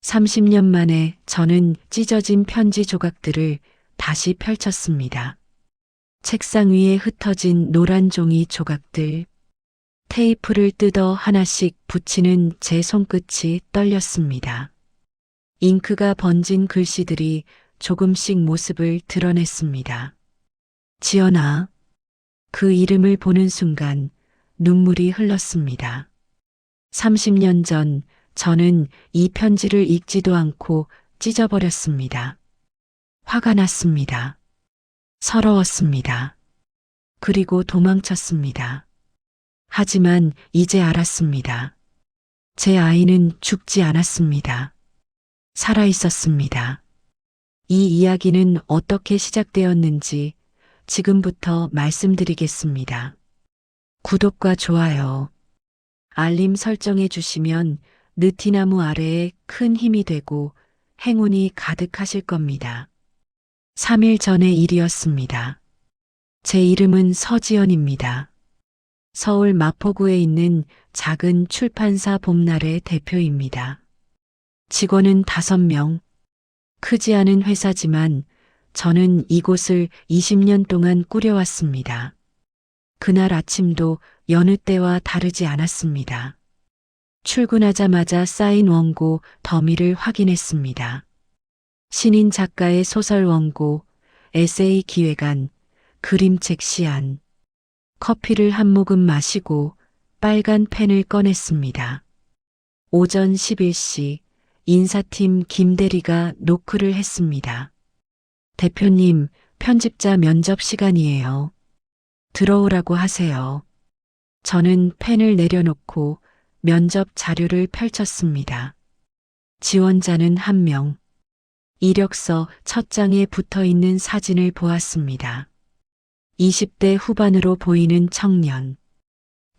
30년 만에 저는 찢어진 편지 조각들을 다시 펼쳤습니다. 책상 위에 흩어진 노란 종이 조각들, 테이프를 뜯어 하나씩 붙이는 제 손끝이 떨렸습니다. 잉크가 번진 글씨들이 조금씩 모습을 드러냈습니다. 지연아, 그 이름을 보는 순간 눈물이 흘렀습니다. 30년 전 저는 이 편지를 읽지도 않고 찢어버렸습니다. 화가 났습니다. 서러웠습니다. 그리고 도망쳤습니다. 하지만 이제 알았습니다. 제 아이는 죽지 않았습니다. 살아 있었습니다. 이 이야기는 어떻게 시작되었는지 지금부터 말씀드리겠습니다. 구독과 좋아요, 알림 설정해 주시면 느티나무 아래에 큰 힘이 되고 행운이 가득하실 겁니다. 3일 전의 일이었습니다. 제 이름은 서지연입니다. 서울 마포구에 있는 작은 출판사 봄날의 대표입니다. 직원은 5명. 크지 않은 회사지만 저는 이곳을 20년 동안 꾸려왔습니다. 그날 아침도 여느 때와 다르지 않았습니다. 출근하자마자 쌓인 원고 더미를 확인했습니다. 신인 작가의 소설 원고, 에세이 기획안, 그림책 시안. 커피를 한 모금 마시고 빨간 펜을 꺼냈습니다. 오전 11시 인사팀 김대리가 노크를 했습니다. 대표님, 편집자 면접 시간이에요. 들어오라고 하세요. 저는 펜을 내려놓고 면접 자료를 펼쳤습니다. 지원자는 1명. 이력서 첫 장에 붙어 있는 사진을 보았습니다. 20대 후반으로 보이는 청년.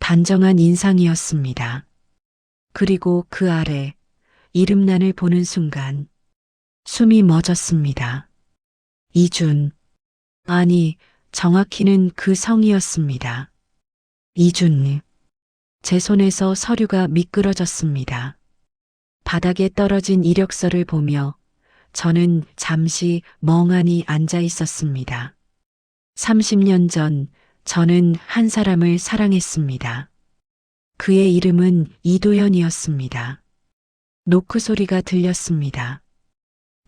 단정한 인상이었습니다. 그리고 그 아래 이름란을 보는 순간 숨이 멎었습니다. 이준. 아니, 정확히는 그 성이었습니다. 이준. 제 손에서 서류가 미끄러졌습니다. 바닥에 떨어진 이력서를 보며 저는 잠시 멍하니 앉아 있었습니다. 30년 전 저는 한 사람을 사랑했습니다. 그의 이름은 이도현이었습니다. 노크 소리가 들렸습니다.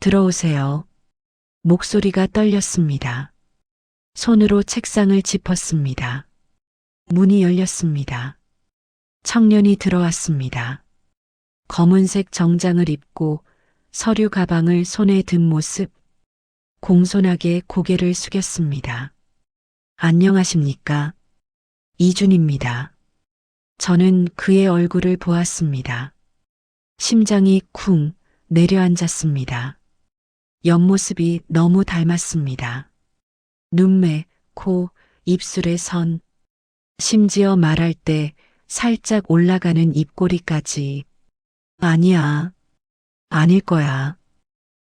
들어오세요. 목소리가 떨렸습니다. 손으로 책상을 짚었습니다. 문이 열렸습니다. 청년이 들어왔습니다. 검은색 정장을 입고 서류 가방을 손에 든 모습, 공손하게 고개를 숙였습니다. 안녕하십니까? 이준입니다. 저는 그의 얼굴을 보았습니다. 심장이 쿵 내려앉았습니다. 옆모습이 너무 닮았습니다. 눈매, 코, 입술의 선, 심지어 말할 때 살짝 올라가는 입꼬리까지. 아니야. 아닐 거야.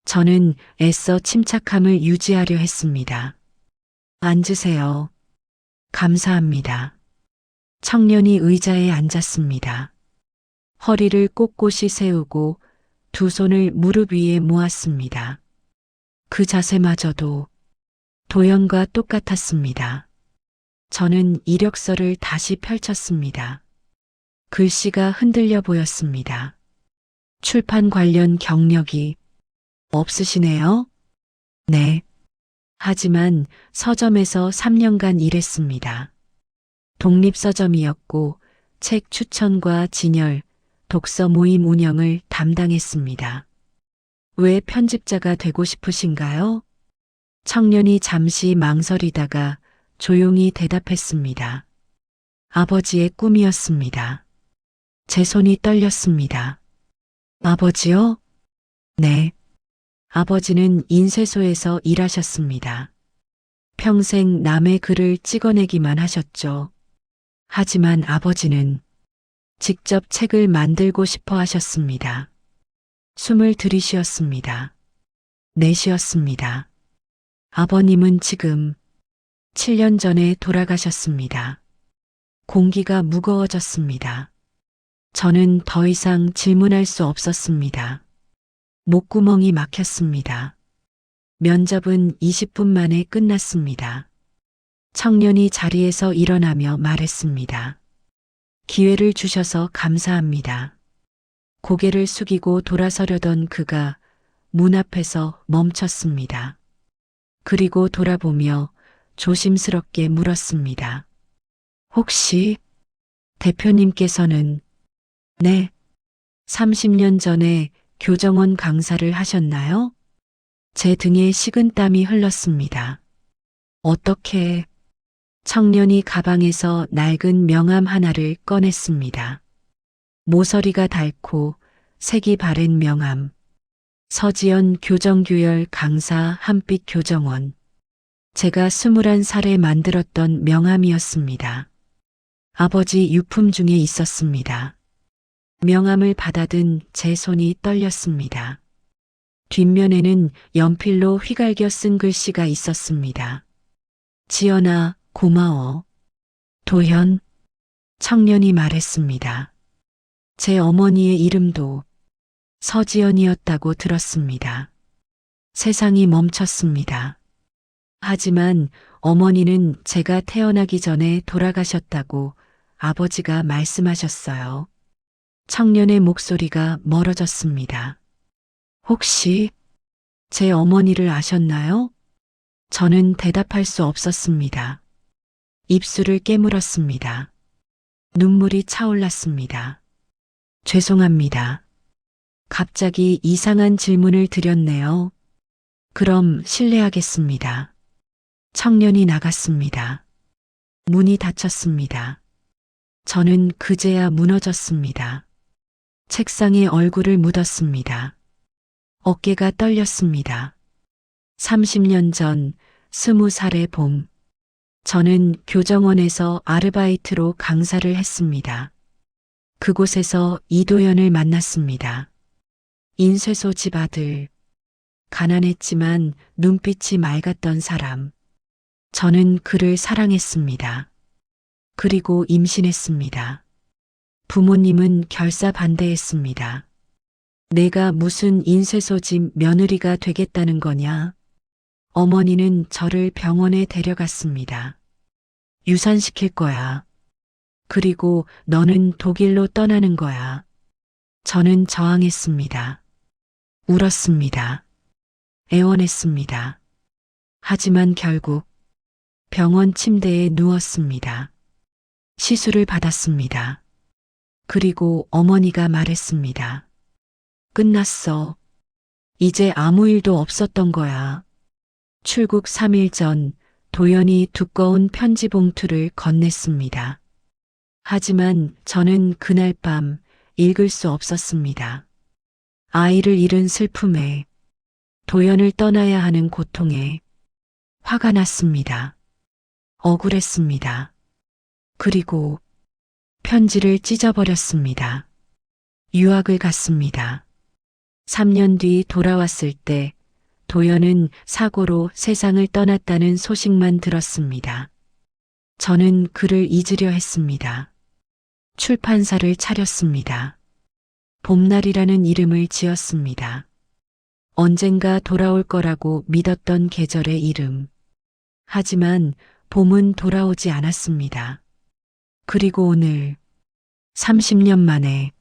저는 애써 침착함을 유지하려 했습니다. 앉으세요. 감사합니다. 청년이 의자에 앉았습니다. 허리를 꼿꼿이 세우고 두 손을 무릎 위에 모았습니다. 그 자세마저도 도연과 똑같았습니다. 저는 이력서를 다시 펼쳤습니다. 글씨가 흔들려 보였습니다. 출판 관련 경력이 없으시네요? 네. 하지만 서점에서 3년간 일했습니다. 독립서점이었고 책 추천과 진열, 독서 모임 운영을 담당했습니다. 왜 편집자가 되고 싶으신가요? 청년이 잠시 망설이다가 조용히 대답했습니다. 아버지의 꿈이었습니다. 제 손이 떨렸습니다. 아버지요? 네. 아버지는 인쇄소에서 일하셨습니다. 평생 남의 글을 찍어내기만 하셨죠. 하지만 아버지는 직접 책을 만들고 싶어 하셨습니다. 숨을 들이쉬었습니다. 내쉬었습니다. 아버님은 지금 7년 전에 돌아가셨습니다. 공기가 무거워졌습니다. 저는 더 이상 질문할 수 없었습니다. 목구멍이 막혔습니다. 면접은 20분 만에 끝났습니다. 청년이 자리에서 일어나며 말했습니다. 기회를 주셔서 감사합니다. 고개를 숙이고 돌아서려던 그가 문 앞에서 멈췄습니다. 그리고 돌아보며 조심스럽게 물었습니다. 혹시 대표님께서는 네, 30년 전에 교정원 강사를 하셨나요? 제 등에 식은땀이 흘렀습니다. 어떻게? 청년이 가방에서 낡은 명함 하나를 꺼냈습니다. 모서리가 닳고 색이 바랜 명함. 서지연 교정규열 강사 한빛 교정원. 제가 21살에 만들었던 명함이었습니다. 아버지 유품 중에 있었습니다. 명함을 받아든 제 손이 떨렸습니다. 뒷면에는 연필로 휘갈겨 쓴 글씨가 있었습니다. 지연아, 고마워. 도현, 청년이 말했습니다. 제 어머니의 이름도 서지연이었다고 들었습니다. 세상이 멈췄습니다. 하지만 어머니는 제가 태어나기 전에 돌아가셨다고 아버지가 말씀하셨어요. 청년의 목소리가 멀어졌습니다. 혹시 제 어머니를 아셨나요? 저는 대답할 수 없었습니다. 입술을 깨물었습니다. 눈물이 차올랐습니다. 죄송합니다. 갑자기 이상한 질문을 드렸네요. 그럼 실례하겠습니다. 청년이 나갔습니다. 문이 닫혔습니다. 저는 그제야 무너졌습니다. 책상에 얼굴을 묻었습니다. 어깨가 떨렸습니다. 30년 전 20살의 봄, 저는 교정원에서 아르바이트로 강사를 했습니다. 그곳에서 이도연을 만났습니다. 인쇄소 집 아들, 가난했지만 눈빛이 맑았던 사람. 저는 그를 사랑했습니다. 그리고 임신했습니다. 부모님은 결사 반대했습니다. 내가 무슨 인쇄소 집 며느리가 되겠다는 거냐? 어머니는 저를 병원에 데려갔습니다. 유산시킬 거야. 그리고 너는 독일로 떠나는 거야. 저는 저항했습니다. 울었습니다. 애원했습니다. 하지만 결국 병원 침대에 누웠습니다. 시술을 받았습니다. 그리고 어머니가 말했습니다. 끝났어. 이제 아무 일도 없었던 거야. 출국 3일 전 도연이 두꺼운 편지 봉투를 건넸습니다. 하지만 저는 그날 밤 읽을 수 없었습니다. 아이를 잃은 슬픔에, 도연을 떠나야 하는 고통에 화가 났습니다. 억울했습니다. 그리고 편지를 찢어버렸습니다. 유학을 갔습니다. 3년 뒤 돌아왔을 때 도연은 사고로 세상을 떠났다는 소식만 들었습니다. 저는 그를 잊으려 했습니다. 출판사를 차렸습니다. 봄날이라는 이름을 지었습니다. 언젠가 돌아올 거라고 믿었던 계절의 이름. 하지만 봄은 돌아오지 않았습니다. 그리고 오늘 30년 만에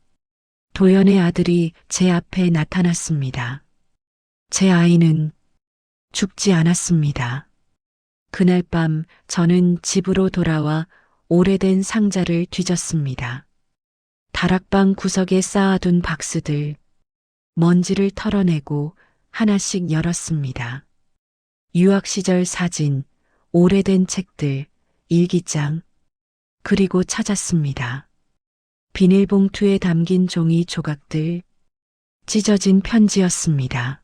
도연의 아들이 제 앞에 나타났습니다. 제 아이는 죽지 않았습니다. 그날 밤 저는 집으로 돌아와 오래된 상자를 뒤졌습니다. 다락방 구석에 쌓아둔 박스들, 먼지를 털어내고 하나씩 열었습니다. 유학 시절 사진, 오래된 책들, 일기장, 그리고 찾았습니다. 비닐봉투에 담긴 종이 조각들, 찢어진 편지였습니다.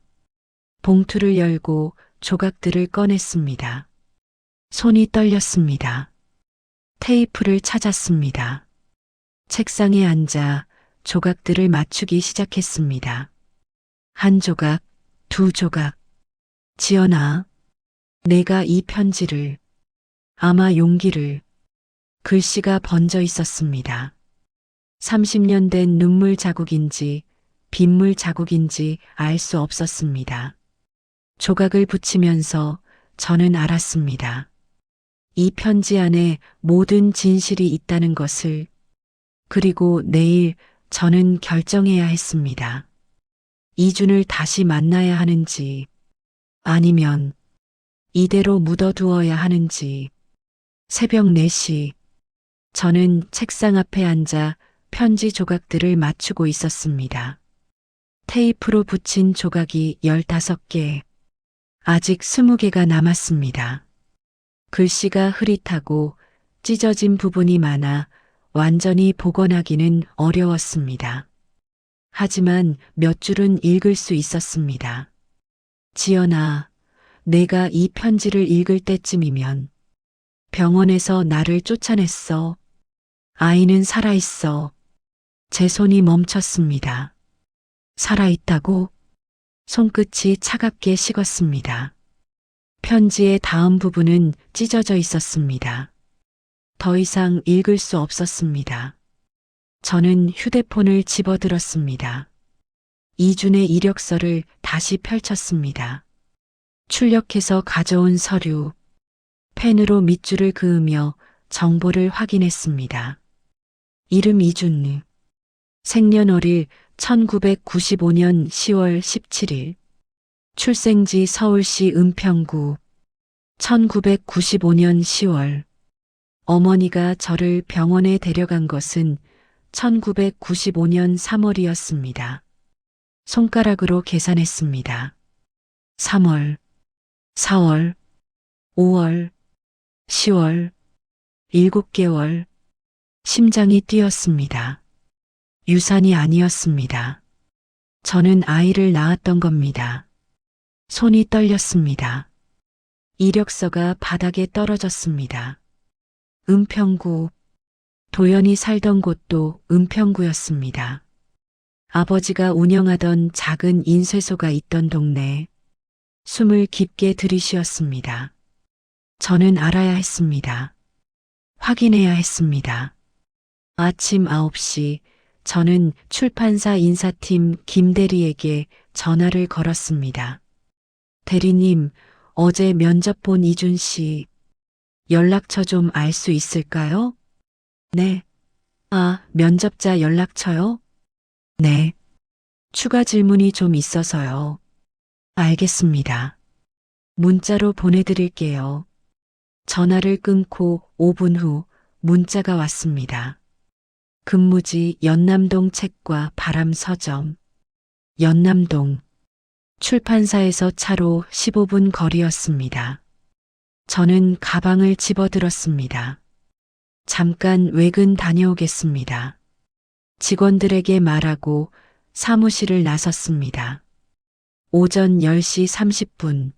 봉투를 열고 조각들을 꺼냈습니다. 손이 떨렸습니다. 테이프를 찾았습니다. 책상에 앉아 조각들을 맞추기 시작했습니다. 한 조각, 두 조각. 지연아, 내가 이 편지를, 아마 용기를, 글씨가 번져 있었습니다. 30년 된 눈물 자국인지 빗물 자국인지 알 수 없었습니다. 조각을 붙이면서 저는 알았습니다. 이 편지 안에 모든 진실이 있다는 것을. 그리고 내일 저는 결정해야 했습니다. 이준을 다시 만나야 하는지, 아니면 이대로 묻어두어야 하는지. 새벽 4시, 저는 책상 앞에 앉아 편지 조각들을 맞추고 있었습니다. 테이프로 붙인 조각이 15개, 아직 20개가 남았습니다. 글씨가 흐릿하고 찢어진 부분이 많아 완전히 복원하기는 어려웠습니다. 하지만 몇 줄은 읽을 수 있었습니다. 지연아, 내가 이 편지를 읽을 때쯤이면 병원에서 나를 쫓아냈어. 아이는 살아있어. 제 손이 멈췄습니다. 살아있다고? 손끝이 차갑게 식었습니다. 편지의 다음 부분은 찢어져 있었습니다. 더 이상 읽을 수 없었습니다. 저는 휴대폰을 집어들었습니다. 이준의 이력서를 다시 펼쳤습니다. 출력해서 가져온 서류, 펜으로 밑줄을 그으며 정보를 확인했습니다. 이름 이준, 생년월일 1995년 10월 17일, 출생지 서울시 은평구, 1995년 10월, 어머니가 저를 병원에 데려간 것은 1995년 3월이었습니다. 손가락으로 계산했습니다. 3월, 4월, 5월, 10월, 7개월, 심장이 뛰었습니다. 유산이 아니었습니다. 저는 아이를 낳았던 겁니다. 손이 떨렸습니다. 이력서가 바닥에 떨어졌습니다. 은평구, 도연이 살던 곳도 은평구였습니다. 아버지가 운영하던 작은 인쇄소가 있던 동네. 숨을 깊게 들이쉬었습니다. 저는 알아야 했습니다. 확인해야 했습니다. 아침 9시, 저는 출판사 인사팀 김대리에게 전화를 걸었습니다. 대리님, 어제 면접 본 이준 씨, 연락처 좀 알 수 있을까요? 네. 아, 면접자 연락처요? 네. 추가 질문이 좀 있어서요. 알겠습니다. 문자로 보내드릴게요. 전화를 끊고 5분 후 문자가 왔습니다. 근무지 연남동 책과 바람 서점. 연남동. 출판사에서 차로 15분 거리였습니다. 저는 가방을 집어들었습니다. 잠깐 외근 다녀오겠습니다. 직원들에게 말하고 사무실을 나섰습니다. 오전 10시 30분.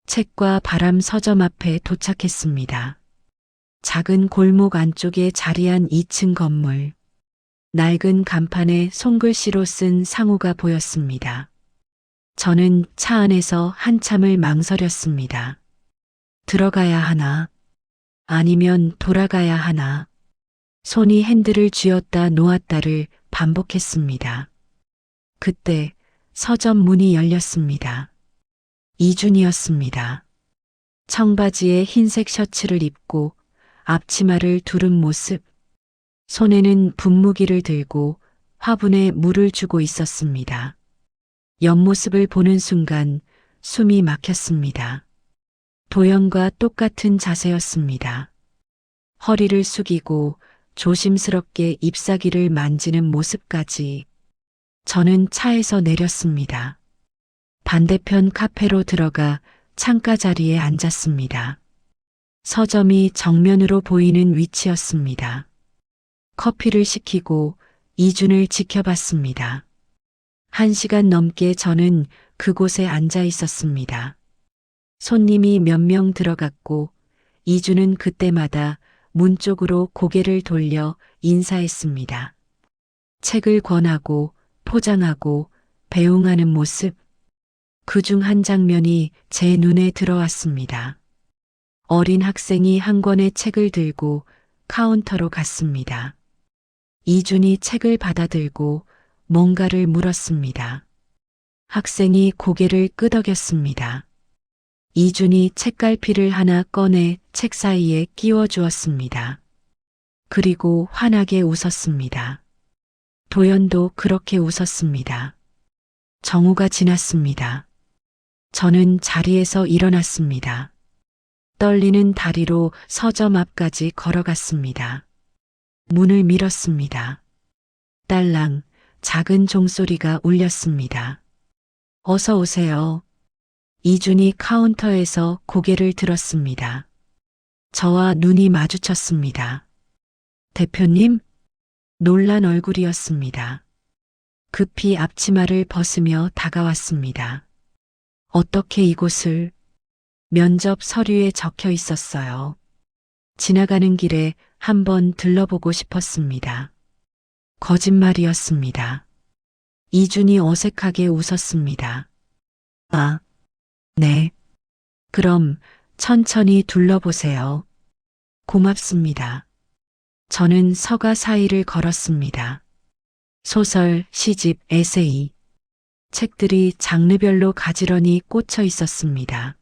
책과 바람 서점 앞에 도착했습니다. 작은 골목 안쪽에 자리한 2층 건물. 낡은 간판에 손글씨로 쓴 상호가 보였습니다. 저는 차 안에서 한참을 망설였습니다. 들어가야 하나? 아니면 돌아가야 하나? 손이 핸들을 쥐었다 놓았다를 반복했습니다. 그때 서점 문이 열렸습니다. 이준이었습니다. 청바지에 흰색 셔츠를 입고 앞치마를 두른 모습, 손에는 분무기를 들고 화분에 물을 주고 있었습니다. 옆모습을 보는 순간 숨이 막혔습니다. 도연과 똑같은 자세였습니다. 허리를 숙이고 조심스럽게 잎사귀를 만지는 모습까지. 저는 차에서 내렸습니다. 반대편 카페로 들어가 창가 자리에 앉았습니다. 서점이 정면으로 보이는 위치였습니다. 커피를 시키고 이준을 지켜봤습니다. 1시간 넘게 저는 그곳에 앉아 있었습니다. 손님이 몇 명 들어갔고 이준은 그때마다 문 쪽으로 고개를 돌려 인사했습니다. 책을 권하고 포장하고 배웅하는 모습. 그중 한 장면이 제 눈에 들어왔습니다. 어린 학생이 한 권의 책을 들고 카운터로 갔습니다. 이준이 책을 받아들고 뭔가를 물었습니다. 학생이 고개를 끄덕였습니다. 이준이 책갈피를 하나 꺼내 책 사이에 끼워 주었습니다. 그리고 환하게 웃었습니다. 도연도 그렇게 웃었습니다. 정오가 지났습니다. 저는 자리에서 일어났습니다. 떨리는 다리로 서점 앞까지 걸어갔습니다. 문을 밀었습니다. 딸랑 작은 종소리가 울렸습니다. 어서 오세요. 이준이 카운터에서 고개를 들었습니다. 저와 눈이 마주쳤습니다. 대표님? 놀란 얼굴이었습니다. 급히 앞치마를 벗으며 다가왔습니다. 어떻게 이곳을? 면접 서류에 적혀 있었어요. 지나가는 길에 한번 들러보고 싶었습니다. 거짓말이었습니다. 이준이 어색하게 웃었습니다. 아, 네. 그럼 천천히 둘러보세요. 고맙습니다. 저는 서가 사이를 걸었습니다. 소설, 시집, 에세이. 책들이 장르별로 가지런히 꽂혀 있었습니다.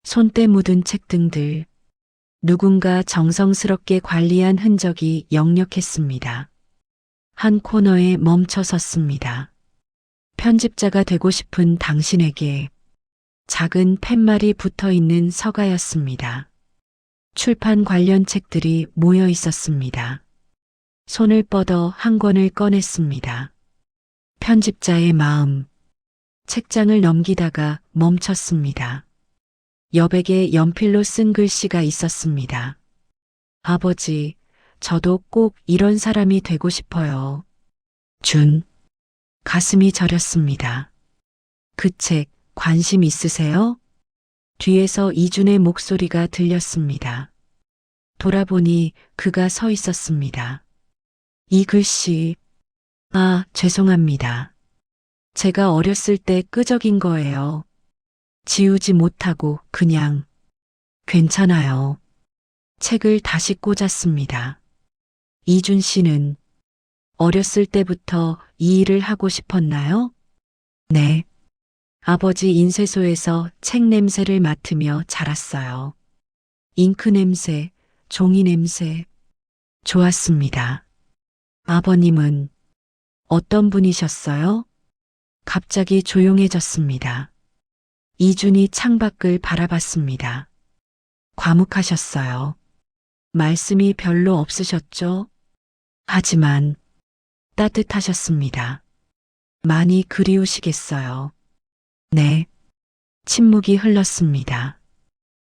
손때 묻은 책 등들. 누군가 정성스럽게 관리한 흔적이 역력했습니다. 한 코너에 멈춰 섰습니다. 편집자가 되고 싶은 당신에게 작은 팻말이 붙어 있는 서가였습니다. 출판 관련 책들이 모여 있었습니다. 손을 뻗어 한 권을 꺼냈습니다. 편집자의 마음. 책장을 넘기다가 멈췄습니다. 여백에 연필로 쓴 글씨가 있었습니다. 아버지, 저도 꼭 이런 사람이 되고 싶어요. 준. 가슴이 저렸습니다. 그 책 관심 있으세요? 뒤에서 이준의 목소리가 들렸습니다. 돌아보니 그가 서 있었습니다. 이 글씨. 아, 죄송합니다. 제가 어렸을 때 끄적인 거예요. 지우지 못하고 그냥. 괜찮아요. 책을 다시 꽂았습니다. 이준 씨는 어렸을 때부터 이 일을 하고 싶었나요? 네. 아버지 인쇄소에서 책 냄새를 맡으며 자랐어요. 잉크 냄새, 종이 냄새. 좋았습니다. 아버님은 어떤 분이셨어요? 갑자기 조용해졌습니다. 이준이 창밖을 바라봤습니다. 과묵하셨어요. 말씀이 별로 없으셨죠? 하지만 따뜻하셨습니다. 많이 그리우시겠어요. 네. 침묵이 흘렀습니다.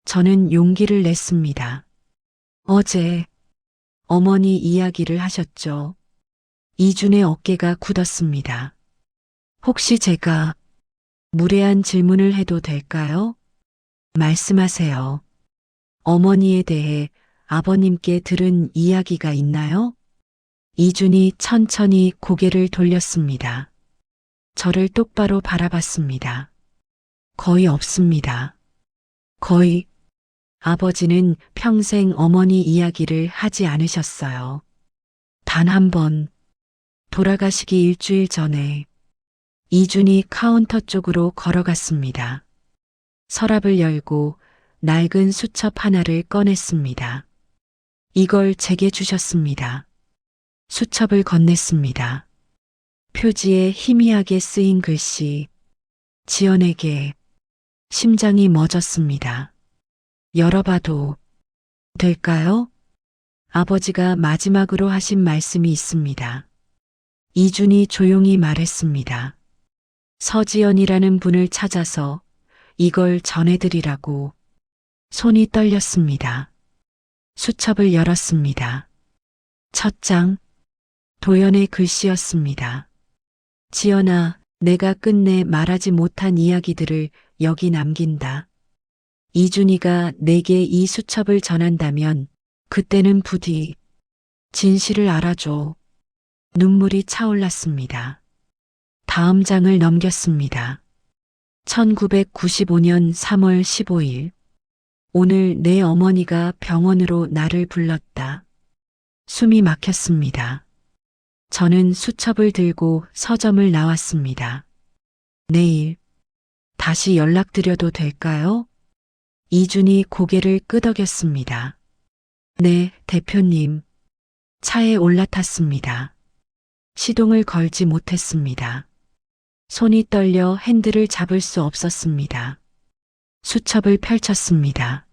저는 용기를 냈습니다. 어제 어머니 이야기를 하셨죠? 이준의 어깨가 굳었습니다. 혹시 제가 무례한 질문을 해도 될까요? 말씀하세요. 어머니에 대해 아버님께 들은 이야기가 있나요? 이준이 천천히 고개를 돌렸습니다. 저를 똑바로 바라봤습니다. 거의 없습니다. 거의. 아버지는 평생 어머니 이야기를 하지 않으셨어요. 단 한 번. 돌아가시기 일주일 전에. 이준이 카운터 쪽으로 걸어갔습니다. 서랍을 열고 낡은 수첩 하나를 꺼냈습니다. 이걸 제게 주셨습니다. 수첩을 건넸습니다. 표지에 희미하게 쓰인 글씨. 지연에게. 심장이 멎었습니다. 열어봐도 될까요? 아버지가 마지막으로 하신 말씀이 있습니다. 이준이 조용히 말했습니다. 서지연이라는 분을 찾아서 이걸 전해드리라고. 손이 떨렸습니다. 수첩을 열었습니다. 첫 장. 도연의 글씨였습니다. 지연아, 내가 끝내 말하지 못한 이야기들을 여기 남긴다. 이준이가 내게 이 수첩을 전한다면 그때는 부디 진실을 알아줘. 눈물이 차올랐습니다. 다음 장을 넘겼습니다. 1995년 3월 15일. 오늘 내 어머니가 병원으로 나를 불렀다. 숨이 막혔습니다. 저는 수첩을 들고 서점을 나왔습니다. 내일 다시 연락드려도 될까요? 이준이 고개를 끄덕였습니다. 네, 대표님. 차에 올라탔습니다. 시동을 걸지 못했습니다. 손이 떨려 핸들을 잡을 수 없었습니다. 수첩을 펼쳤습니다.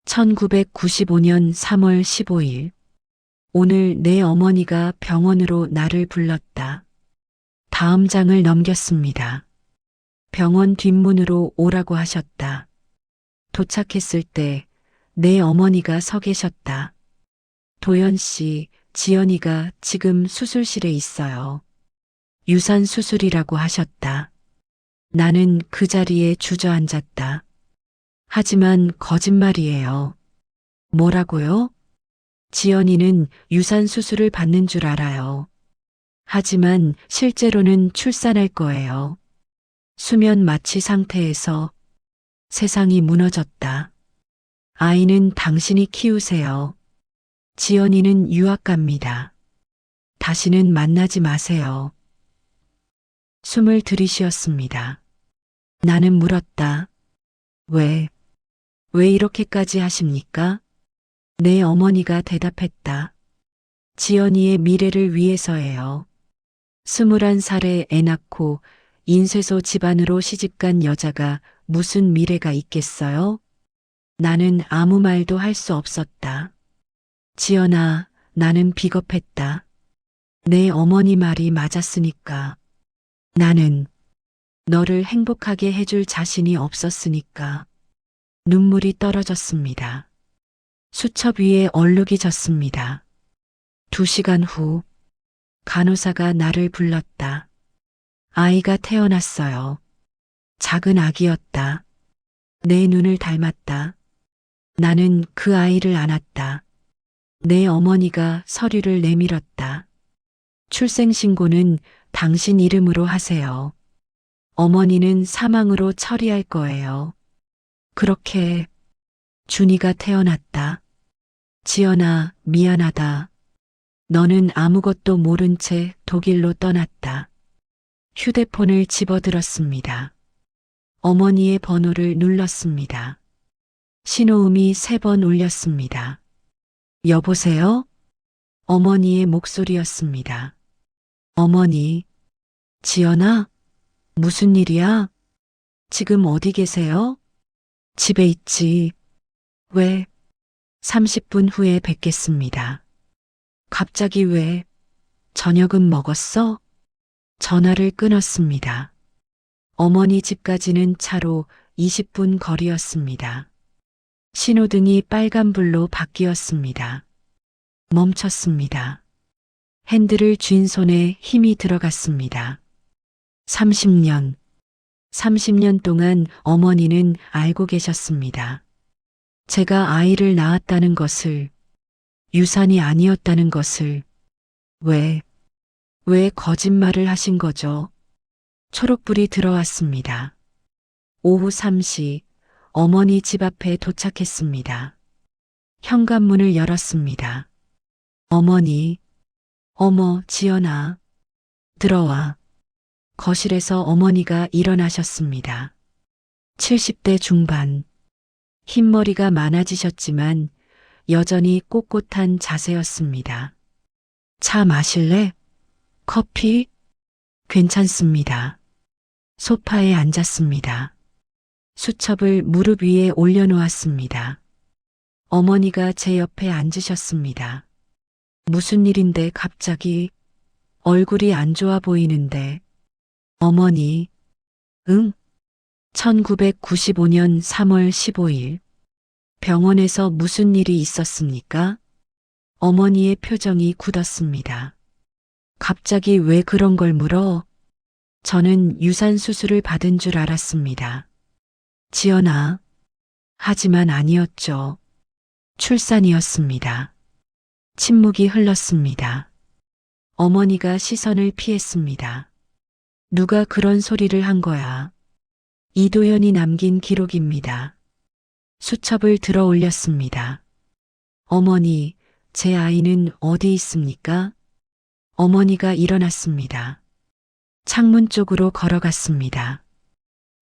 1995년 3월 15일. 오늘 내 어머니가 병원으로 나를 불렀다. 다음 장을 넘겼습니다. 병원 뒷문으로 오라고 하셨다. 도착했을 때 내 어머니가 서 계셨다. 도연 씨, 지연이가 지금 수술실에 있어요. 유산 수술이라고 하셨다. 나는 그 자리에 주저앉았다. 하지만 거짓말이에요. 뭐라고요? 지연이는 유산 수술을 받는 줄 알아요. 하지만 실제로는 출산할 거예요. 수면 마취 상태에서 세상이 무너졌다. 아이는 당신이 키우세요. 지연이는 유학 갑니다. 다시는 만나지 마세요. 숨을 들이쉬었습니다. 나는 물었다. 왜 이렇게까지 하십니까? 내 어머니가 대답했다. 지연이의 미래를 위해서예요. 21살에 애 낳고 인쇄소 집안으로 시집간 여자가 무슨 미래가 있겠어요? 나는 아무 말도 할 수 없었다. 지연아, 나는 비겁했다. 내 어머니 말이 맞았으니까. 나는 너를 행복하게 해줄 자신이 없었으니까. 눈물이 떨어졌습니다. 수첩 위에 얼룩이 졌습니다. 2시간 후 간호사가 나를 불렀다. 아이가 태어났어요. 작은 아기였다. 내 눈을 닮았다. 나는 그 아이를 안았다. 내 어머니가 서류를 내밀었다. 출생신고는 당신 이름으로 하세요. 어머니는 사망으로 처리할 거예요. 그렇게 준이가 태어났다. 지연아, 미안하다. 너는 아무것도 모른 채 독일로 떠났다. 휴대폰을 집어들었습니다. 어머니의 번호를 눌렀습니다. 신호음이 3번 울렸습니다. 여보세요? 어머니의 목소리였습니다. 어머니, 지연아? 무슨 일이야? 지금 어디 계세요? 집에 있지. 왜? 30분 후에 뵙겠습니다. 갑자기 왜? 저녁은 먹었어? 전화를 끊었습니다. 어머니 집까지는 차로 20분 거리였습니다. 신호등이 빨간불로 바뀌었습니다. 멈췄습니다. 핸들을 쥔 손에 힘이 들어갔습니다. 30년 동안 어머니는 알고 계셨습니다. 제가 아이를 낳았다는 것을, 유산이 아니었다는 것을. 왜 거짓말을 하신 거죠? 초록불이 들어왔습니다. 오후 3시 어머니 집 앞에 도착했습니다. 현관문을 열었습니다. 어머니, 어머, 지연아, 들어와. 거실에서 어머니가 일어나셨습니다. 70대 중반, 흰머리가 많아지셨지만 여전히 꼿꼿한 자세였습니다. 차 마실래? 커피? 괜찮습니다. 소파에 앉았습니다. 수첩을 무릎 위에 올려놓았습니다. 어머니가 제 옆에 앉으셨습니다. 무슨 일인데 갑자기? 얼굴이 안 좋아 보이는데. 어머니, 응? 1995년 3월 15일. 병원에서 무슨 일이 있었습니까? 어머니의 표정이 굳었습니다. 갑자기 왜 그런 걸 물어? 저는 유산 수술을 받은 줄 알았습니다. 지연아. 하지만 아니었죠. 출산이었습니다. 침묵이 흘렀습니다. 어머니가 시선을 피했습니다. 누가 그런 소리를 한 거야? 이도연이 남긴 기록입니다. 수첩을 들어 올렸습니다. 어머니, 제 아이는 어디 있습니까? 어머니가 일어났습니다. 창문 쪽으로 걸어갔습니다.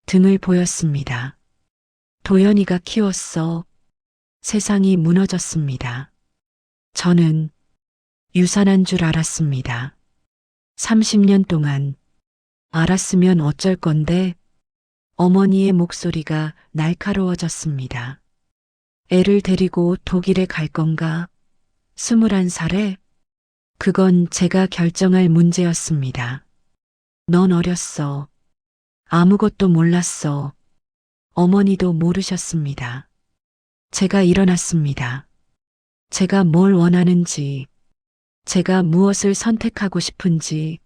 등을 보였습니다. 도연이가 키웠어. 세상이 무너졌습니다. 저는 유산한 줄 알았습니다. 30년 동안 알았으면 어쩔 건데 어머니의 목소리가 날카로워졌습니다. 애를 데리고 독일에 갈 건가? 21살에? 그건 제가 결정할 문제였습니다. 넌 어렸어. 아무것도 몰랐어. 어머니도 모르셨습니다. 제가 일어났습니다. 제가 뭘 원하는지, 제가 무엇을 선택하고 싶은지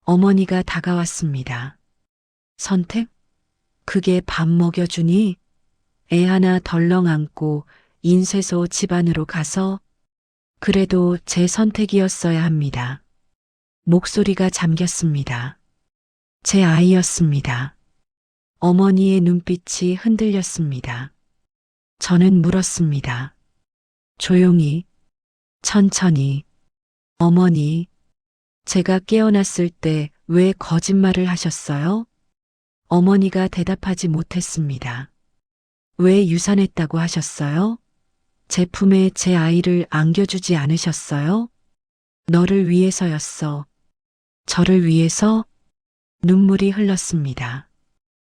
어머니가 다가왔습니다. 선택? 그게 밥 먹여주니? 애 하나 덜렁 안고 인쇄소 집안으로 가서 그래도 제 선택이었어야 합니다. 목소리가 잠겼습니다. 제 아이였습니다. 어머니의 눈빛이 흔들렸습니다. 저는 물었습니다. 조용히, 천천히, 어머니, 제가 깨어났을 때 왜 거짓말을 하셨어요? 어머니가 대답하지 못했습니다. 왜 유산했다고 하셨어요? 제 품에 제 아이를 안겨주지 않으셨어요? 너를 위해서였어. 저를 위해서? 눈물이 흘렀습니다.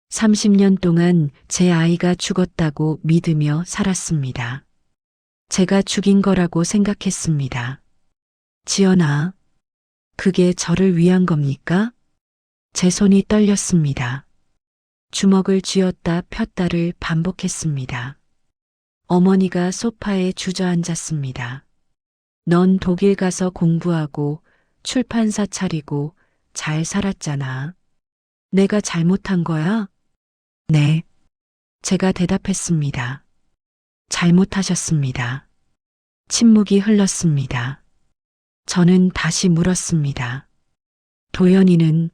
30년 동안 제 아이가 죽었다고 믿으며 살았습니다. 제가 죽인 거라고 생각했습니다. 지연아, 그게 저를 위한 겁니까? 제 손이 떨렸습니다. 주먹을 쥐었다 폈다를 반복했습니다. 어머니가 소파에 주저앉았습니다. 넌 독일 가서 공부하고 출판사 차리고 잘 살았잖아. 내가 잘못한 거야? 네. 제가 대답했습니다. 잘못하셨습니다. 침묵이 흘렀습니다. 저는 다시 물었습니다. 도연이는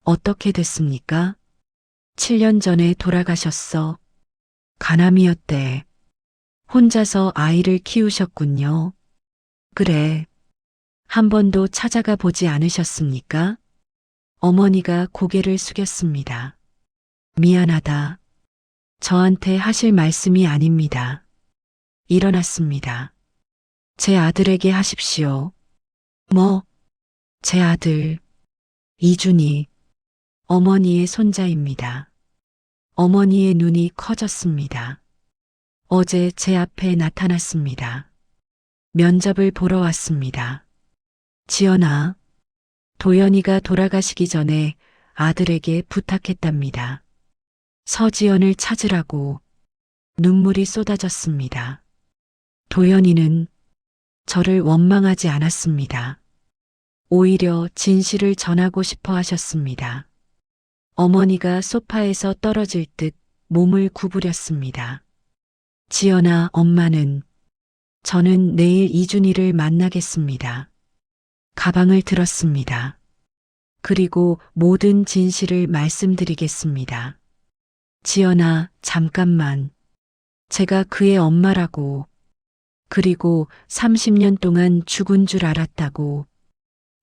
어떻게 됐습니까? 7년 전에 돌아가셨어. 간암이었대. 혼자서 아이를 키우셨군요. 그래. 한 번도 찾아가 보지 않으셨습니까? 어머니가 고개를 숙였습니다. 미안하다. 저한테 하실 말씀이 아닙니다. 일어났습니다. 제 아들에게 하십시오. 뭐? 제 아들. 이준이. 어머니의 손자입니다. 어머니의 눈이 커졌습니다. 어제 제 앞에 나타났습니다. 면접을 보러 왔습니다. 지연아, 도연이가 돌아가시기 전에 아들에게 부탁했답니다. 서지연을 찾으라고. 눈물이 쏟아졌습니다. 도연이는 저를 원망하지 않았습니다. 오히려 진실을 전하고 싶어 하셨습니다. 어머니가 소파에서 떨어질 듯 몸을 구부렸습니다. 지연아, 엄마는 저는 내일 이준이를 만나겠습니다. 가방을 들었습니다. 그리고 모든 진실을 말씀드리겠습니다. 지연아, 잠깐만. 제가 그의 엄마라고. 그리고 30년 동안 죽은 줄 알았다고.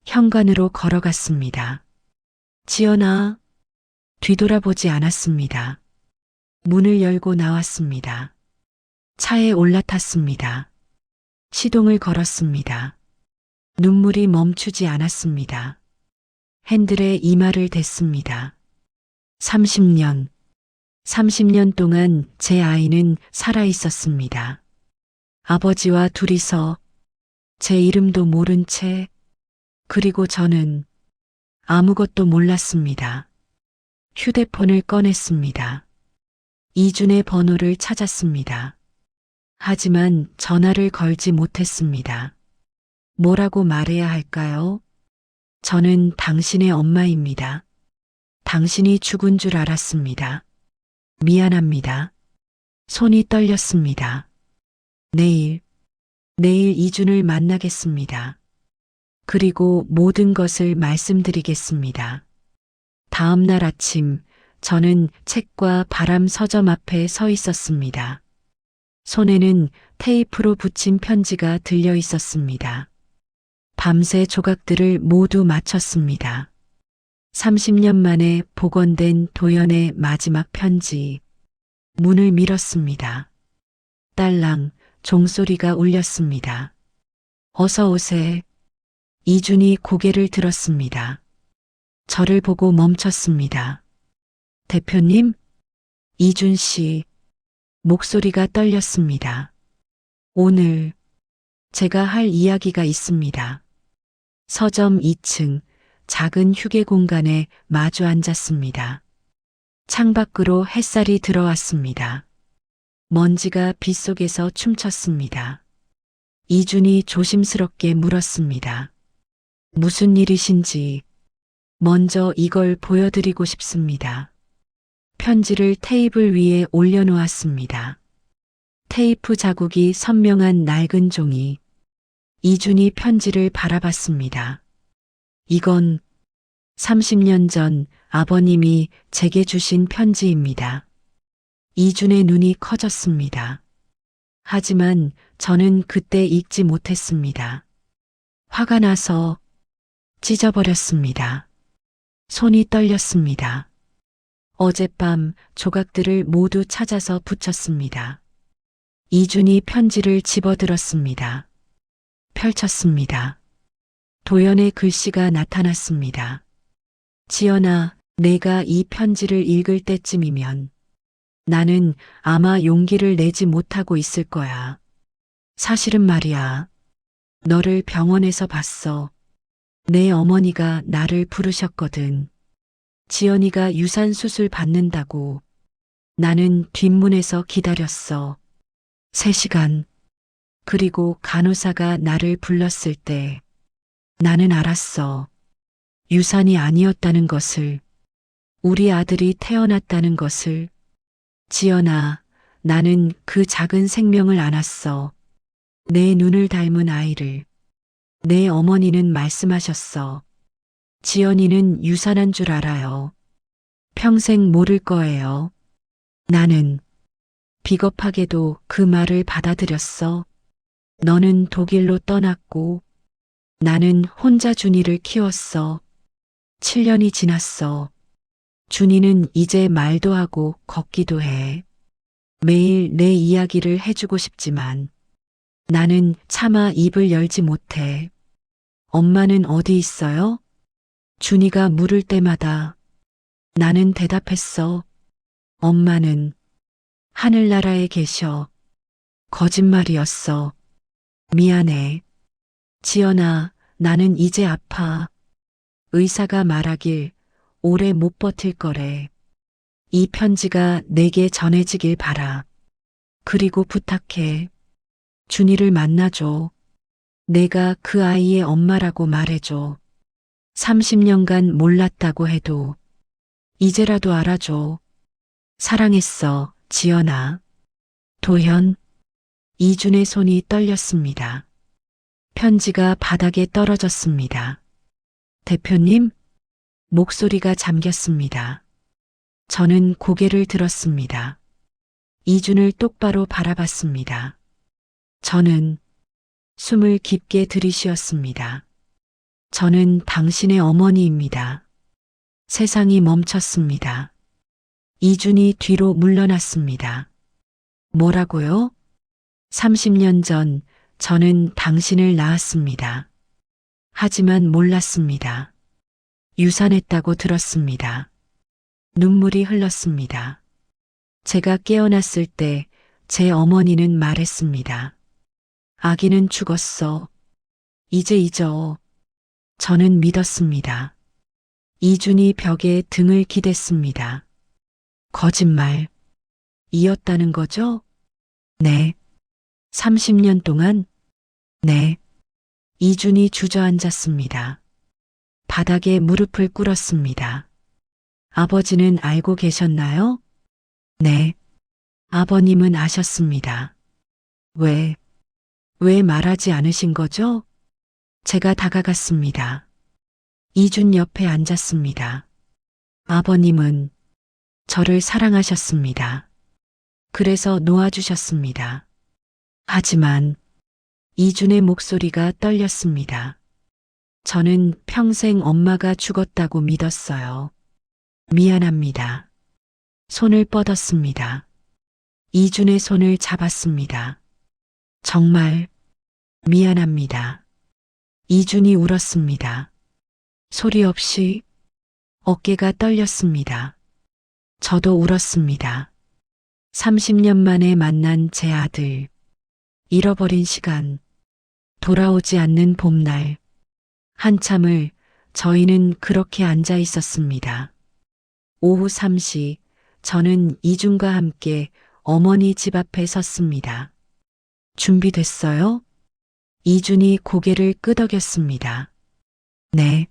현관으로 걸어갔습니다. 지연아, 뒤돌아보지 않았습니다. 문을 열고 나왔습니다. 차에 올라탔습니다. 시동을 걸었습니다. 눈물이 멈추지 않았습니다. 핸들에 이마를 댔습니다. 30년 동안 제 아이는 살아 있었습니다. 아버지와 둘이서 제 이름도 모른 채, 그리고 저는 아무것도 몰랐습니다. 휴대폰을 꺼냈습니다. 이준의 번호를 찾았습니다. 하지만 전화를 걸지 못했습니다. 뭐라고 말해야 할까요? 저는 당신의 엄마입니다. 당신이 죽은 줄 알았습니다. 미안합니다. 손이 떨렸습니다. 내일 이준을 만나겠습니다. 그리고 모든 것을 말씀드리겠습니다. 다음 날 아침, 저는 책과 바람 서점 앞에 서 있었습니다. 손에는 테이프로 붙인 편지가 들려 있었습니다. 밤새 조각들을 모두 마쳤습니다. 30년 만에 복원된 도연의 마지막 편지. 문을 밀었습니다. 딸랑 종소리가 울렸습니다. 어서 오세. 이준이 고개를 들었습니다. 저를 보고 멈췄습니다. 대표님? 이준 씨. 목소리가 떨렸습니다. 오늘 제가 할 이야기가 있습니다. 서점 2층 작은 휴게 공간에 마주 앉았습니다. 창밖으로 햇살이 들어왔습니다. 먼지가 빗속에서 춤췄습니다. 이준이 조심스럽게 물었습니다. 무슨 일이신지. 먼저 이걸 보여드리고 싶습니다. 편지를 테이블 위에 올려놓았습니다. 테이프 자국이 선명한 낡은 종이. 이준이 편지를 바라봤습니다. 이건 30년 전 아버님이 제게 주신 편지입니다. 이준의 눈이 커졌습니다. 하지만 저는 그때 읽지 못했습니다. 화가 나서 찢어버렸습니다. 손이 떨렸습니다. 어젯밤 조각들을 모두 찾아서 붙였습니다. 이준이 편지를 집어들었습니다. 펼쳤습니다. 도연의 글씨가 나타났습니다. 지연아, 내가 이 편지를 읽을 때쯤이면 나는 아마 용기를 내지 못하고 있을 거야. 사실은 말이야. 너를 병원에서 봤어. 내 어머니가 나를 부르셨거든. 지연이가 유산수술 받는다고. 나는 뒷문에서 기다렸어. 3시간. 그리고 간호사가 나를 불렀을 때 나는 알았어. 유산이 아니었다는 것을. 우리 아들이 태어났다는 것을. 지연아, 나는 그 작은 생명을 안았어. 내 눈을 닮은 아이를. 내 어머니는 말씀하셨어. 지연이는 유산한 줄 알아요. 평생 모를 거예요. 나는 비겁하게도 그 말을 받아들였어. 너는 독일로 떠났고 나는 혼자 준이를 키웠어. 7년이 지났어. 준이는 이제 말도 하고 걷기도 해. 매일 내 이야기를 해주고 싶지만 나는 차마 입을 열지 못해. 엄마는 어디 있어요? 준이가 물을 때마다 나는 대답했어. 엄마는 하늘나라에 계셔. 거짓말이었어. 미안해. 지연아, 나는 이제 아파. 의사가 말하길 오래 못 버틸 거래. 이 편지가 내게 전해지길 바라. 그리고 부탁해. 준이를 만나줘. 내가 그 아이의 엄마라고 말해줘. 30년간 몰랐다고 해도 이제라도 알아줘. 사랑했어, 지연아. 도현. 이준의 손이 떨렸습니다. 편지가 바닥에 떨어졌습니다. 대표님? 목소리가 잠겼습니다. 저는 고개를 들었습니다. 이준을 똑바로 바라봤습니다. 저는 숨을 깊게 들이쉬었습니다. 저는 당신의 어머니입니다. 세상이 멈췄습니다. 이준이 뒤로 물러났습니다. 뭐라고요? 30년 전 저는 당신을 낳았습니다. 하지만 몰랐습니다. 유산했다고 들었습니다. 눈물이 흘렀습니다. 제가 깨어났을 때 제 어머니는 말했습니다. 아기는 죽었어. 이제 잊어. 저는 믿었습니다. 이준이 벽에 등을 기댔습니다. 거짓말. 이었다는 거죠? 네. 30년 동안? 네. 이준이 주저앉았습니다. 바닥에 무릎을 꿇었습니다. 아버지는 알고 계셨나요? 네. 아버님은 아셨습니다. 왜 말하지 않으신 거죠? 제가 다가갔습니다. 이준 옆에 앉았습니다. 아버님은 저를 사랑하셨습니다. 그래서 놓아주셨습니다. 하지만 이준의 목소리가 떨렸습니다. 저는 평생 엄마가 죽었다고 믿었어요. 미안합니다. 손을 뻗었습니다. 이준의 손을 잡았습니다. 정말 미안합니다. 이준이 울었습니다. 소리 없이 어깨가 떨렸습니다. 저도 울었습니다. 30년 만에 만난 제 아들, 잃어버린 시간, 돌아오지 않는 봄날, 한참을 저희는 그렇게 앉아 있었습니다. 오후 3시, 저는 이준과 함께 어머니 집 앞에 섰습니다. 준비됐어요? 이준이 고개를 끄덕였습니다. 네.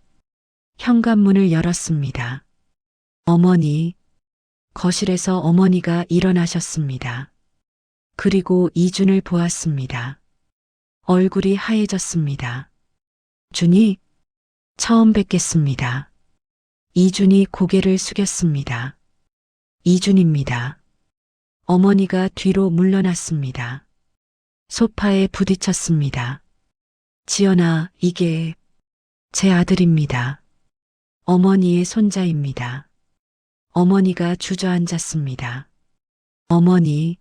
현관문을 열었습니다. 어머니, 거실에서 어머니가 일어나셨습니다. 그리고 이준을 보았습니다. 얼굴이 하얘졌습니다. 준이, 처음 뵙겠습니다. 이준이 고개를 숙였습니다. 이준입니다. 어머니가 뒤로 물러났습니다. 소파에 부딪혔습니다. 지연아, 이게 제 아들입니다. 어머니의 손자입니다. 어머니가 주저앉았습니다. 어머니,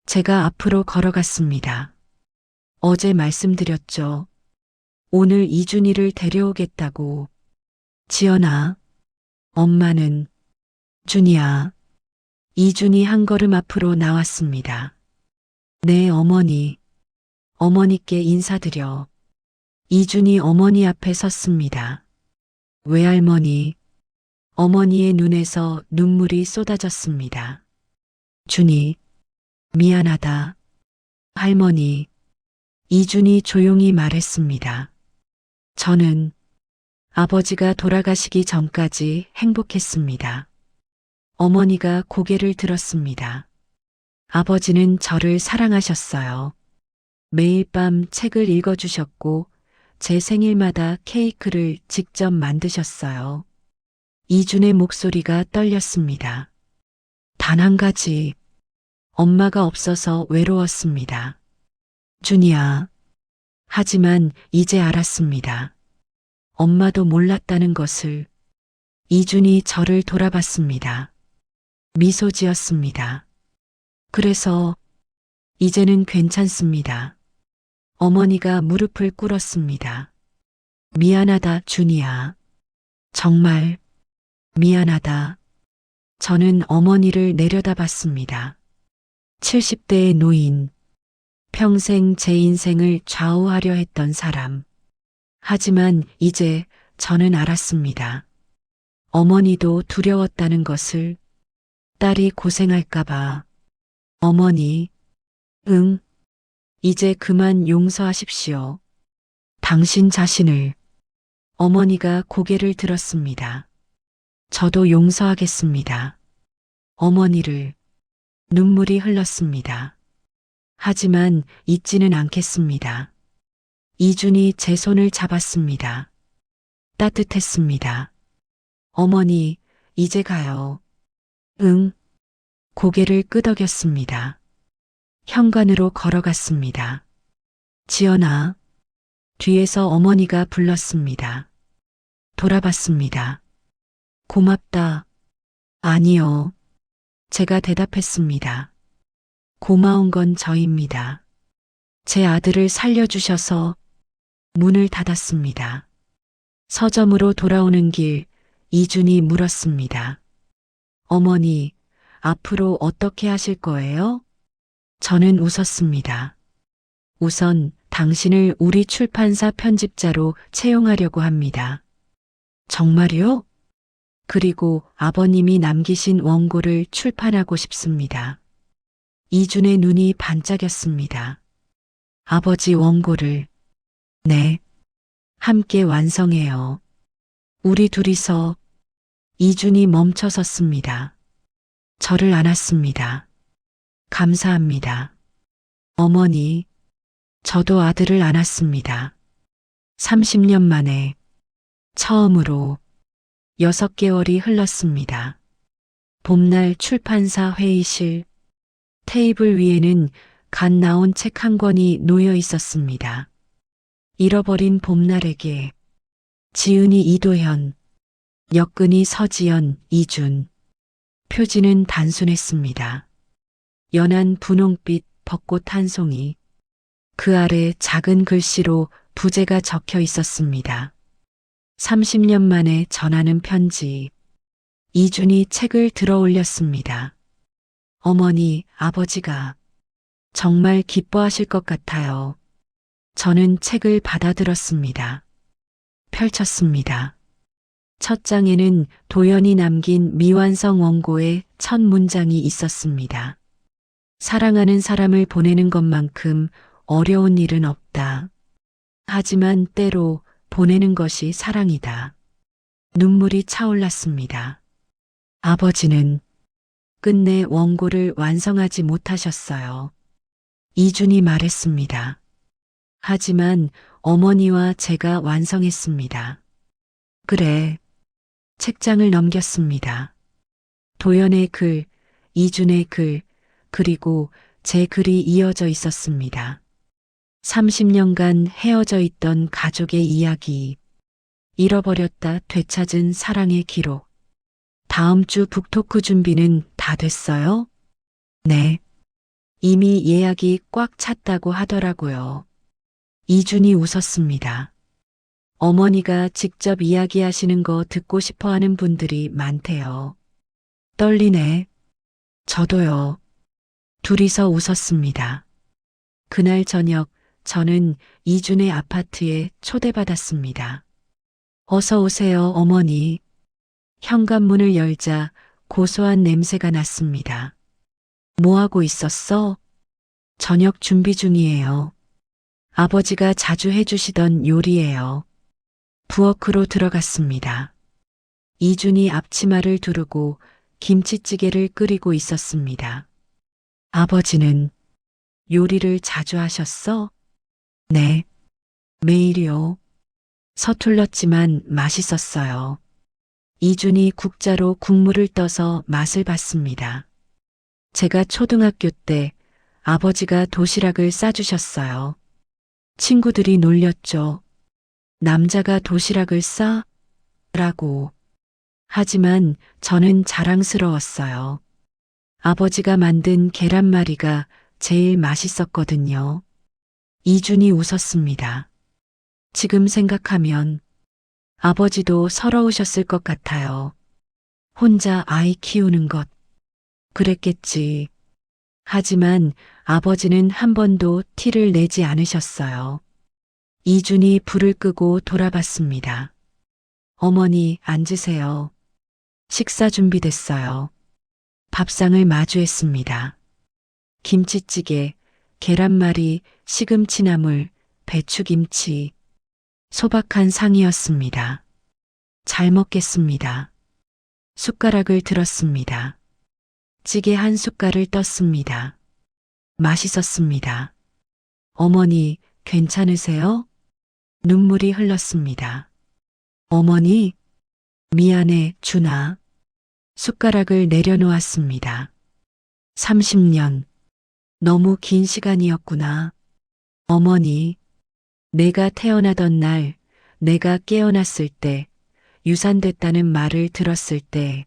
제가 앞으로 걸어갔습니다. 어제 말씀드렸죠. 오늘 이준이를 데려오겠다고. 지연아, 엄마는 준이야. 이준이 한 걸음 앞으로 나왔습니다. 네, 어머니. 어머니께 인사드려. 이준이 어머니 앞에 섰습니다. 외할머니, 어머니의 눈에서 눈물이 쏟아졌습니다. 준이, 미안하다. 할머니, 이준이 조용히 말했습니다. 저는 아버지가 돌아가시기 전까지 행복했습니다. 어머니가 고개를 들었습니다. 아버지는 저를 사랑하셨어요. 매일 밤 책을 읽어주셨고 제 생일마다 케이크를 직접 만드셨어요. 이준의 목소리가 떨렸습니다. 단 한 가지, 엄마가 없어서 외로웠습니다. 준이야. 하지만 이제 알았습니다. 엄마도 몰랐다는 것을. 이준이 저를 돌아봤습니다. 미소 지었습니다. 그래서 이제는 괜찮습니다. 어머니가 무릎을 꿇었습니다. 미안하다, 준이야. 정말 미안하다. 저는 어머니를 내려다봤습니다. 70대의 노인, 평생 제 인생을 좌우하려 했던 사람. 하지만 이제 저는 알았습니다. 어머니도 두려웠다는 것을. 딸이 고생할까봐. 어머니, 응, 이제 그만 용서하십시오. 당신 자신을. 어머니가 고개를 들었습니다. 저도 용서하겠습니다. 어머니를. 눈물이 흘렀습니다. 하지만 잊지는 않겠습니다. 이준이 제 손을 잡았습니다. 따뜻했습니다. 어머니, 이제 가요. 응. 고개를 끄덕였습니다. 현관으로 걸어갔습니다. 지연아. 뒤에서 어머니가 불렀습니다. 돌아봤습니다. 고맙다. 아니요. 제가 대답했습니다. 고마운 건 저입니다. 제 아들을 살려주셔서. 문을 닫았습니다. 서점으로 돌아오는 길, 이준이 물었습니다. 어머니, 앞으로 어떻게 하실 거예요? 저는 웃었습니다. 우선 당신을 우리 출판사 편집자로 채용하려고 합니다. 정말요? 그리고 아버님이 남기신 원고를 출판하고 싶습니다. 이준의 눈이 반짝였습니다. 아버지 원고를. 네. 함께 완성해요. 우리 둘이서. 이준이 멈춰섰습니다. 저를 안았습니다. 감사합니다. 어머니, 저도 아들을 안았습니다. 30년 만에 처음으로 6개월이 흘렀습니다. 봄날 출판사 회의실, 테이블 위에는 갓 나온 책 한 권이 놓여 있었습니다. 잃어버린 봄날에게. 지은이 이도현, 엮은이 서지연, 이준. 표지는 단순했습니다. 연한 분홍빛 벚꽃 한 송이. 그 아래 작은 글씨로 부제가 적혀 있었습니다. 30년 만에 전하는 편지. 이준이 책을 들어 올렸습니다. 어머니, 아버지가 정말 기뻐하실 것 같아요. 저는 책을 받아들었습니다. 펼쳤습니다. 첫 장에는 도연이 남긴 미완성 원고의 첫 문장이 있었습니다. 사랑하는 사람을 보내는 것만큼 어려운 일은 없다. 하지만 때로 보내는 것이 사랑이다. 눈물이 차올랐습니다. 아버지는 끝내 원고를 완성하지 못하셨어요. 이준이 말했습니다. 하지만 어머니와 제가 완성했습니다. 그래. 책장을 넘겼습니다. 도연의 글, 이준의 글, 그리고 제 글이 이어져 있었습니다. 30년간 헤어져 있던 가족의 이야기, 잃어버렸다 되찾은 사랑의 기록. 다음 주 북토크 준비는 다 됐어요? 네. 이미 예약이 꽉 찼다고 하더라고요. 이준이 웃었습니다. 어머니가 직접 이야기하시는 거 듣고 싶어 하는 분들이 많대요. 떨리네. 저도요. 둘이서 웃었습니다. 그날 저녁 저는 이준의 아파트에 초대받았습니다. 어서 오세요, 어머니. 현관문을 열자 고소한 냄새가 났습니다. 뭐 하고 있었어? 저녁 준비 중이에요. 아버지가 자주 해주시던 요리예요. 부엌으로 들어갔습니다. 이준이 앞치마를 두르고 김치찌개를 끓이고 있었습니다. 아버지는 요리를 자주 하셨어? 네. 매일이요. 서툴렀지만 맛있었어요. 이준이 국자로 국물을 떠서 맛을 봤습니다. 제가 초등학교 때 아버지가 도시락을 싸주셨어요. 친구들이 놀렸죠. 남자가 도시락을 싸? 라고. 하지만 저는 자랑스러웠어요. 아버지가 만든 계란말이가 제일 맛있었거든요. 이준이 웃었습니다. 지금 생각하면 아버지도 서러우셨을 것 같아요. 혼자 아이 키우는 것. 그랬겠지. 하지만 아버지는 한 번도 티를 내지 않으셨어요. 이준이 불을 끄고 돌아봤습니다. 어머니, 앉으세요. 식사 준비됐어요. 밥상을 마주했습니다. 김치찌개, 계란말이, 시금치나물, 배추김치, 소박한 상이었습니다. 잘 먹겠습니다. 숟가락을 들었습니다. 찌개 한 숟갈을 떴습니다. 맛있었습니다. 어머니, 괜찮으세요? 눈물이 흘렀습니다. 어머니, 미안해, 준아. 숟가락을 내려놓았습니다. 30년. 너무 긴 시간이었구나. 어머니, 내가 태어나던 날, 내가 깨어났을 때, 유산됐다는 말을 들었을 때,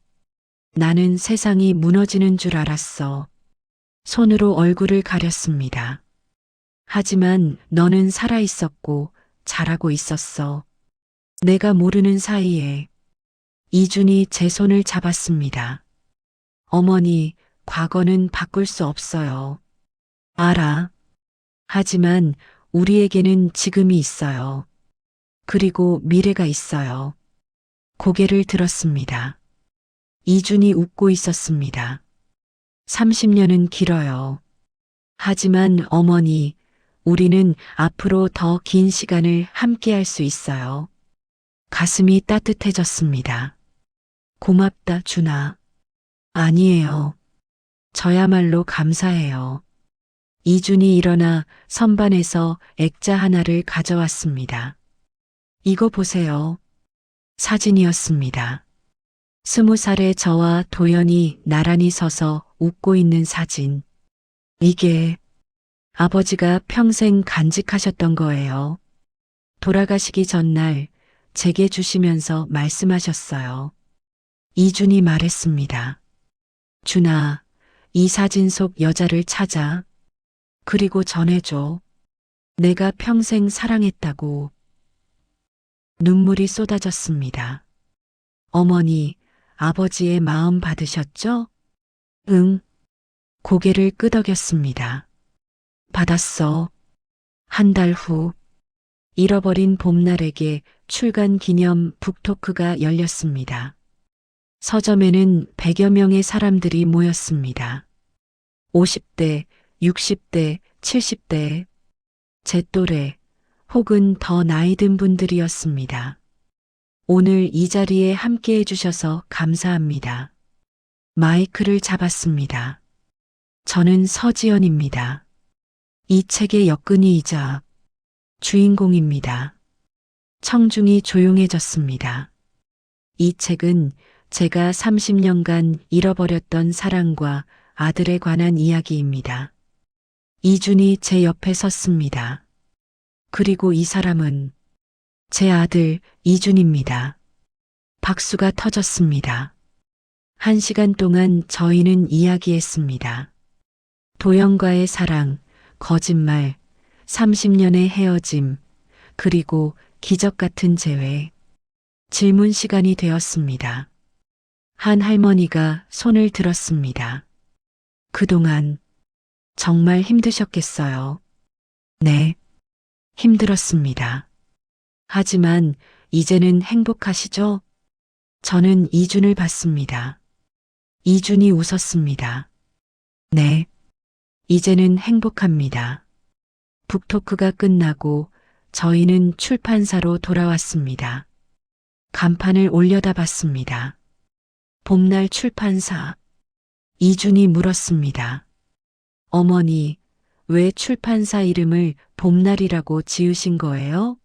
나는 세상이 무너지는 줄 알았어. 손으로 얼굴을 가렸습니다. 하지만 너는 살아있었고, 잘하고 있었어. 내가 모르는 사이에. 이준이 제 손을 잡았습니다. 어머니, 과거는 바꿀 수 없어요. 알아. 하지만 우리에게는 지금이 있어요. 그리고 미래가 있어요. 고개를 들었습니다. 이준이 웃고 있었습니다. 30년은 길어요. 하지만 어머니, 우리는 앞으로 더 긴 시간을 함께 할 수 있어요. 가슴이 따뜻해졌습니다. 고맙다, 준아. 아니에요. 저야말로 감사해요. 이준이 일어나 선반에서 액자 하나를 가져왔습니다. 이거 보세요. 사진이었습니다. 20살의 저와 도연이 나란히 서서 웃고 있는 사진. 이게 아버지가 평생 간직하셨던 거예요. 돌아가시기 전날 제게 주시면서 말씀하셨어요. 이준이 말했습니다. 준아, 이 사진 속 여자를 찾아. 그리고 전해줘. 내가 평생 사랑했다고. 눈물이 쏟아졌습니다. 어머니, 아버지의 마음 받으셨죠? 응. 고개를 끄덕였습니다. 받았어. 한 달 후, 잃어버린 봄날에게 출간 기념 북토크가 열렸습니다. 서점에는 100여 명의 사람들이 모였습니다. 50대, 60대, 70대, 제 또래, 혹은 더 나이 든 분들이었습니다. 오늘 이 자리에 함께 해주셔서 감사합니다. 마이크를 잡았습니다. 저는 서지연입니다. 이 책의 역근이이자 주인공입니다. 청중이 조용해졌습니다. 이 책은 제가 30년간 잃어버렸던 사랑과 아들에 관한 이야기입니다. 이준이 제 옆에 섰습니다. 그리고 이 사람은 제 아들 이준입니다. 박수가 터졌습니다. 1시간 동안 저희는 이야기했습니다. 도영과의 사랑, 거짓말, 30년의 헤어짐, 그리고 기적 같은 재회. 질문 시간이 되었습니다. 한 할머니가 손을 들었습니다. 그동안 정말 힘드셨겠어요. 네, 힘들었습니다. 하지만 이제는 행복하시죠? 저는 이준을 봤습니다. 이준이 웃었습니다. 네, 이제는 행복합니다. 북토크가 끝나고 저희는 출판사로 돌아왔습니다. 간판을 올려다봤습니다. 봄날 출판사. 이준이 물었습니다. 어머니, 왜 출판사 이름을 봄날이라고 지으신 거예요?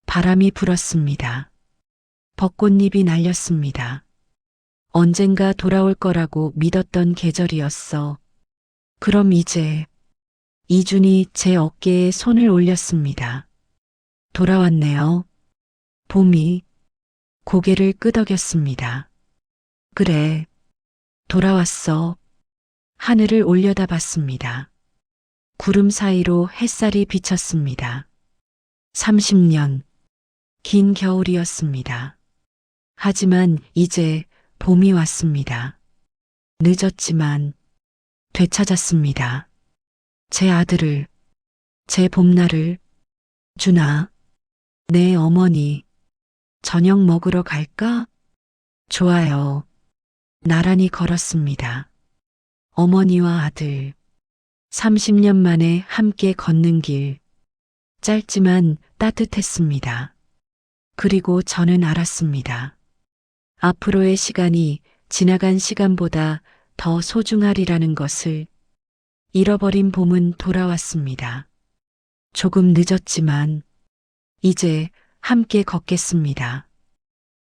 바람이 불었습니다. 벚꽃잎이 날렸습니다. 언젠가 돌아올 거라고 믿었던 계절이었어. 그럼 이제 이준이 제 어깨에 손을 올렸습니다. 돌아왔네요. 봄이 고개를 끄덕였습니다. 그래, 돌아왔어. 하늘을 올려다봤습니다. 구름 사이로 햇살이 비쳤습니다. 30년, 긴 겨울이었습니다. 하지만 이제 봄이 왔습니다. 늦었지만 되찾았습니다. 제 아들을, 제 봄날을. 준아, 내 어머니, 저녁 먹으러 갈까? 좋아요. 나란히 걸었습니다. 어머니와 아들, 30년 만에 함께 걷는 길. 짧지만 따뜻했습니다. 그리고 저는 알았습니다. 앞으로의 시간이 지나간 시간보다 더 소중하리라는 것을. 잃어버린 봄은 돌아왔습니다. 조금 늦었지만 이제 함께 걷겠습니다.